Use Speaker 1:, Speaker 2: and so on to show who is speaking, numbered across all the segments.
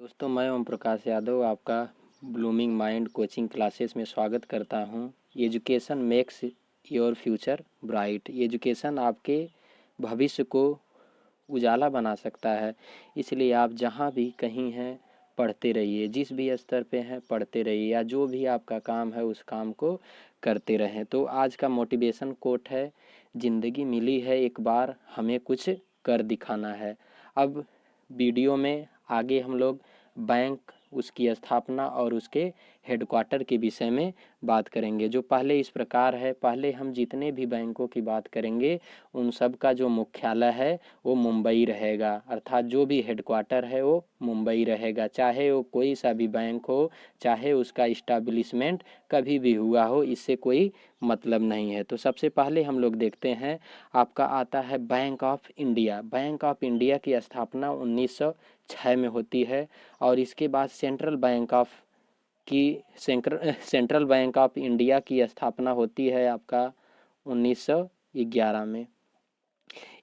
Speaker 1: दोस्तों, मैं ओम प्रकाश यादव आपका ब्लूमिंग माइंड कोचिंग क्लासेस में स्वागत करता हूं। Education makes your future bright. Education आपके भविष्य को उजाला बना सकता है, इसलिए आप जहां भी कहीं हैं पढ़ते रहिए। जिस भी स्तर पे हैं पढ़ते रहिए, या जो भी आपका काम है उस काम को करते रहें। तो आज का मोटिवेशन कोट है, ज़िंदगी मिली है एक बार, हमें कुछ कर दिखाना है। अब वीडियो में आगे हम लोग बैंक, उसकी स्थापना और उसके हेडक्वार्टर के विषय में बात करेंगे। जो पहले इस प्रकार है, पहले हम जितने भी बैंकों की बात करेंगे उन सब का जो मुख्यालय है वो मुंबई रहेगा, अर्थात जो भी हेडक्वार्टर है वो मुंबई रहेगा। चाहे वो कोई सा भी बैंक हो, चाहे उसका इस्टेब्लिशमेंट कभी भी हुआ हो, इससे कोई मतलब नहीं है। तो सबसे पहले हम लोग देखते हैं, आपका आता है bank of India. Bank of India की स्थापना 1906 में होती है, और इसके बाद सेंट्रल बैंक ऑफ इंडिया की स्थापना होती है आपका 1911 में।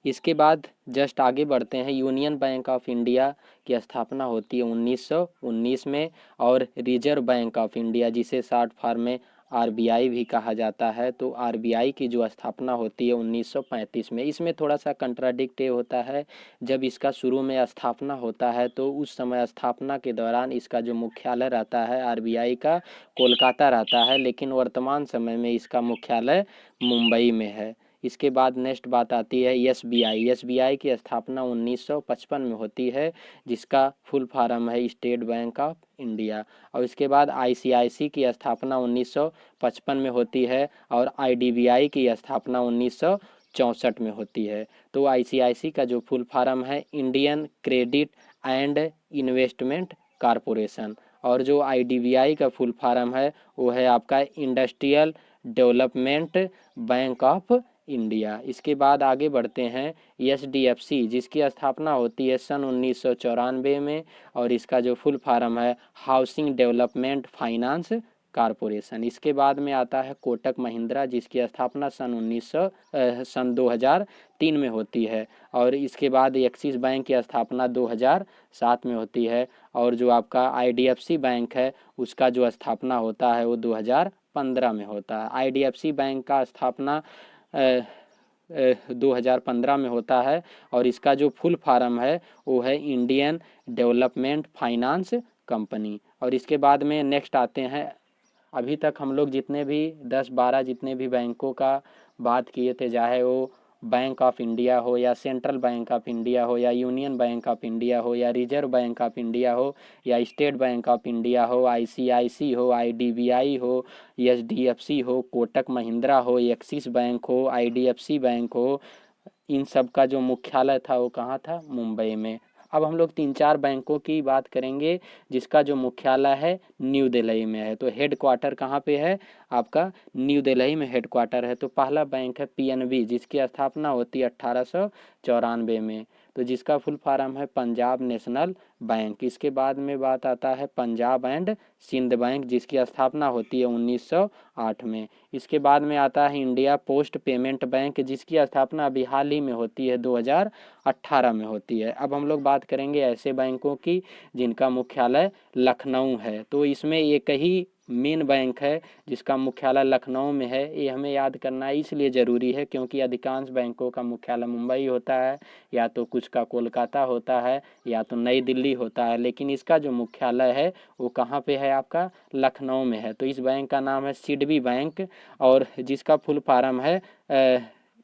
Speaker 1: इसके बाद जस्ट आगे बढ़ते हैं, यूनियन बैंक ऑफ इंडिया की स्थापना होती है 1919 में, और रिजर्व बैंक ऑफ इंडिया, जिसे शॉर्ट फॉर्म में आरबीआई भी कहा जाता है, तो आरबीआई की जो स्थापना होती है 1935 में। इसमें थोड़ा सा कंट्राडिक्ट ये होता है, जब इसका शुरू में स्थापना होता है तो उस समय स्थापना के दौरान इसका जो मुख्यालय रहता है आरबीआई का, कोलकाता रहता है, लेकिन वर्तमान समय में इसका मुख्यालय मुंबई में है। इसके बाद नेक्स्ट बात आती है एसबीआई। एसबीआई की स्थापना 1955 में होती है, जिसका फुल फॉर्म है स्टेट बैंक ऑफ इंडिया। और इसके बाद आईसीआईसी की स्थापना 1955 में होती है, और आईडीबीआई की स्थापना 1964 में होती है। तो आईसीआईसी का जो फुल फॉर्म है Indian credit and investment corporation, और जो आईडीबीआई का फुल फॉर्म है वो है आपका industrial development bank of India. इसके बाद आगे बढ़ते हैं, एचडीएफसी, जिसकी स्थापना होती है सन 1994 में, और इसका जो फुल फॉर्म है हाउसिंग डेवलपमेंट फाइनेंस कॉरपोरेशन। इसके बाद में आता है कोटक महिंद्रा, जिसकी स्थापना सन 2003 में होती है, और इसके बाद एक्सिस बैंक की स्थापना 2007 में होती है, और जो आपका आईडीएफसी बैंक है उसका जो स्थापना होता है वो 2015 में होता है। आईडीएफसी बैंक का स्थापना 2015 में होता है, और इसका जो फुल फॉर्म है वो है इंडियन डेवलपमेंट फाइनेंस कंपनी। और इसके बाद में नेक्स्ट आते हैं, अभी तक हम लोग जितने भी 10-12 जितने भी बैंकों का बात किए थे, चाहे वो बैंक ऑफ इंडिया हो, या सेंट्रल बैंक ऑफ इंडिया हो, या यूनियन बैंक ऑफ इंडिया हो, या रिजर्व बैंक ऑफ इंडिया हो, या स्टेट बैंक ऑफ इंडिया हो, आईसीआईसी हो, आईडीबीआई हो, एचडीएफसी हो, कोटक महिंद्रा हो, एक्सिस बैंक हो, आईडीएफसी बैंक हो, इन सब का जो मुख्यालय था वो कहाँ था? मुंबई में। अब हम लोग 3-4 बैंकों की बात करेंगे जिसका जो मुख्यालय है न्यू दिल्ली में है। तो हेड क्वार्टर कहाँ पे है आपका? न्यू दिल्ली में हेड क्वार्टर है। तो पहला बैंक है पीएनबी, जिसकी स्थापना होती है 1894 में, तो जिसका फुल फॉर्म है पंजाब नेशनल बैंक। इसके बाद में बात आता है पंजाब एंड सिंध बैंक, जिसकी स्थापना होती है 1908 में। इसके बाद में आता है इंडिया पोस्ट पेमेंट बैंक, जिसकी स्थापना अभी हाल ही में होती है 2018 में होती है। अब हम लोग बात करेंगे ऐसे बैंकों की जिनका मुख्यालय लखनऊ है। तो इसमें एक ही मेन बैंक है जिसका मुख्यालय लखनऊ में है। ये हमें याद करना इसलिए ज़रूरी है क्योंकि अधिकांश बैंकों का मुख्यालय मुंबई होता है, या तो कुछ का कोलकाता होता है, या तो नई दिल्ली होता है, लेकिन इसका जो मुख्यालय है वो कहाँ पे है आपका? लखनऊ में है। तो इस बैंक का नाम है सिडबी बैंक, और जिसका फुल फॉर्म है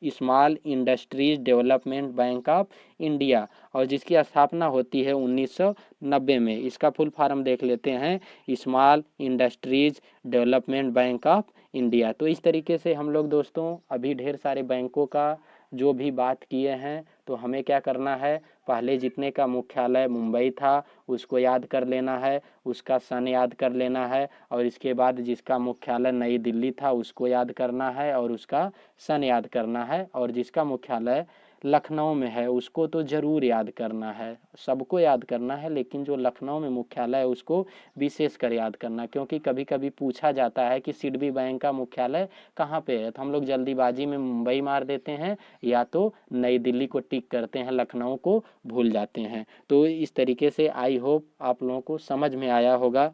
Speaker 1: small industries development bank of India, और जिसकी स्थापना होती है 1990 में। इसका फुल फॉर्म देख लेते हैं, small industries development bank of India. तो इस तरीके से हम लोग दोस्तों अभी ढेर सारे बैंकों का जो भी बात किए हैं, तो हमें क्या करना है, पहले जितने का मुख्यालय मुंबई था उसको याद कर लेना है, उसका सन याद कर लेना है, और इसके बाद जिसका मुख्यालय नई दिल्ली था उसको याद करना है और उसका सन याद करना है, और जिसका मुख्यालय लखनऊ में है उसको तो ज़रूर याद करना है, सबको याद करना है, लेकिन जो लखनऊ में मुख्यालय है उसको विशेष कर याद करना, क्योंकि कभी कभी पूछा जाता है कि सिडबी बैंक का मुख्यालय कहाँ पे है, तो हम लोग जल्दीबाजी में मुंबई मार देते हैं या तो नई दिल्ली को टिक करते हैं, लखनऊ को भूल जाते हैं। तो इस तरीके से आई होप आप लोगों को समझ में आया होगा।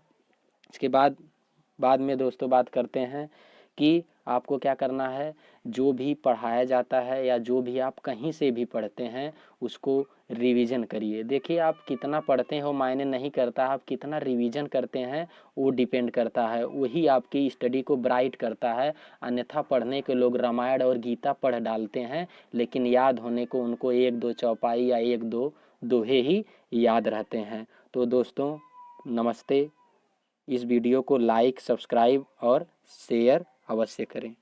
Speaker 1: इसके बाद में दोस्तों बात करते हैं कि आपको क्या करना है, जो भी पढ़ाया जाता है या जो भी आप कहीं से भी पढ़ते हैं उसको रिवीजन करिए। देखिए आप कितना पढ़ते हो मायने नहीं करता, आप कितना रिवीजन करते हैं वो डिपेंड करता है, वही आपकी स्टडी को ब्राइट करता है। अन्यथा पढ़ने के लोग रामायण और गीता पढ़ डालते हैं, लेकिन याद होने को उनको एक दो चौपाई या एक दो दोहे ही याद रहते हैं। तो दोस्तों नमस्ते। इस वीडियो को लाइक, सब्सक्राइब और शेयर अवश्य करें।